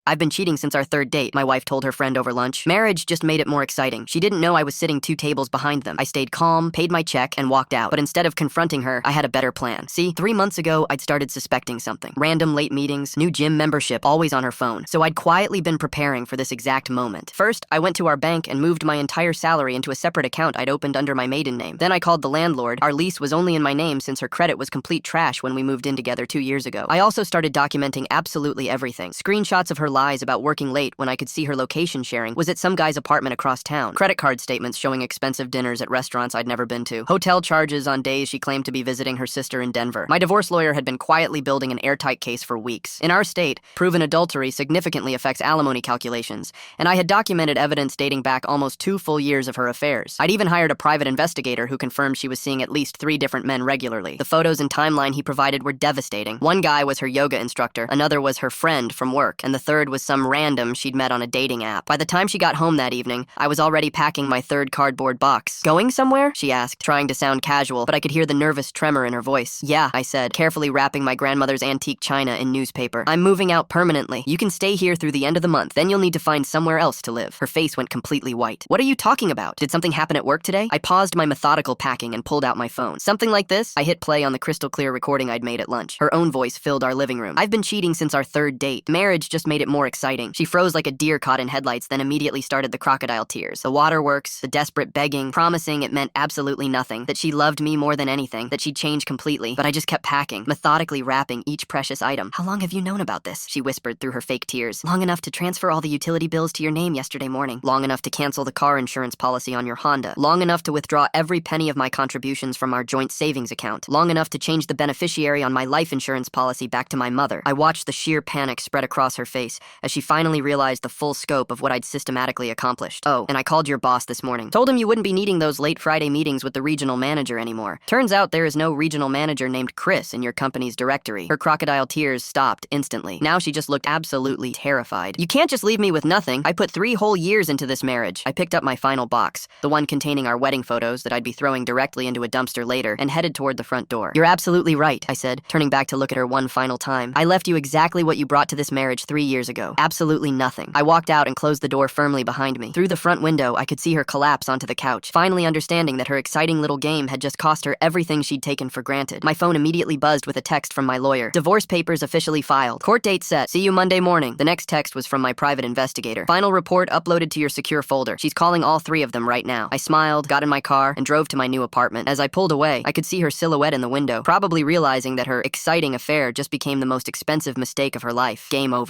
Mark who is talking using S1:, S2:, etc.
S1: I've been cheating since our third date, my wife told her friend over lunch. Marriage just made it more exciting. She didn't know I was sitting 2 tables behind them. I stayed calm, paid my check, and walked out. But instead of confronting her, I had a better plan. See, 3 months ago, I'd started suspecting something. Random late meetings, new gym membership, always on her phone. So I'd quietly been preparing for this exact moment. First, I went to our bank and moved my entire salary into a separate account I'd opened under my maiden name. Then I called the landlord. Our lease was only in my name since her credit was complete trash when we moved in together 2 years ago. I also started documenting absolutely everything. Screenshots of her lies about working late when I could see her location sharing was at some guy's apartment across town. Credit card statements showing expensive dinners at restaurants I'd never been to. Hotel charges on days she claimed to be visiting her sister in Denver. My divorce lawyer had been quietly building an airtight case for weeks. In our state, proven adultery significantly affects alimony calculations, and I had documented evidence dating back almost 2 full years of her affairs. I'd even hired a private investigator who confirmed she was seeing at least 3 different men regularly. The photos and timeline he provided were devastating. One guy was her yoga instructor, another was her friend from work, and the third was some random she'd met on a dating app. By the time she got home that evening, I was already packing my 3rd cardboard box. Going somewhere? She asked, trying to sound casual, but I could hear the nervous tremor in her voice. Yeah, I said, carefully wrapping my grandmother's antique china in newspaper. I'm moving out permanently. You can stay here through the end of the month, then you'll need to find somewhere else to live. Her face went completely white. What are you talking about? Did something happen at work today? I paused my methodical packing and pulled out my phone. Something like this? I hit play on the crystal clear recording I'd made at lunch. Her own voice filled our living room. I've been cheating since our 3rd date. Marriage just made it more exciting. She froze like a deer caught in headlights, then immediately started the crocodile tears. The waterworks, the desperate begging, promising it meant absolutely nothing, that she loved me more than anything, that she'd change completely. But I just kept packing, methodically wrapping each precious item. How long have you known about this? She whispered through her fake tears. Long enough to transfer all the utility bills to your name yesterday morning. Long enough to cancel the car insurance policy on your Honda. Long enough to withdraw every penny of my contributions from our joint savings account. Long enough to change the beneficiary on my life insurance policy back to my mother. I watched the sheer panic spread across her face as she finally realized the full scope of what I'd systematically accomplished. Oh, and I called your boss this morning. Told him you wouldn't be needing those late Friday meetings with the regional manager anymore. Turns out there is no regional manager named Chris in your company's directory. Her crocodile tears stopped instantly. Now she just looked absolutely terrified. You can't just leave me with nothing. I put 3 whole years into this marriage. I picked up my final box, the one containing our wedding photos that I'd be throwing directly into a dumpster later, and headed toward the front door. You're absolutely right, I said, turning back to look at her one final time. I left you exactly what you brought to this marriage 3 years ago. Absolutely nothing. I walked out and closed the door firmly behind me. Through the front window, I could see her collapse onto the couch, finally understanding that her exciting little game had just cost her everything she'd taken for granted. My phone immediately buzzed with a text from my lawyer. Divorce papers officially filed. Court date set. See you Monday morning. The next text was from my private investigator. Final report uploaded to your secure folder. She's calling all 3 of them right now. I smiled, got in my car, and drove to my new apartment. As I pulled away, I could see her silhouette in the window, probably realizing that her exciting affair just became the most expensive mistake of her life. Game over.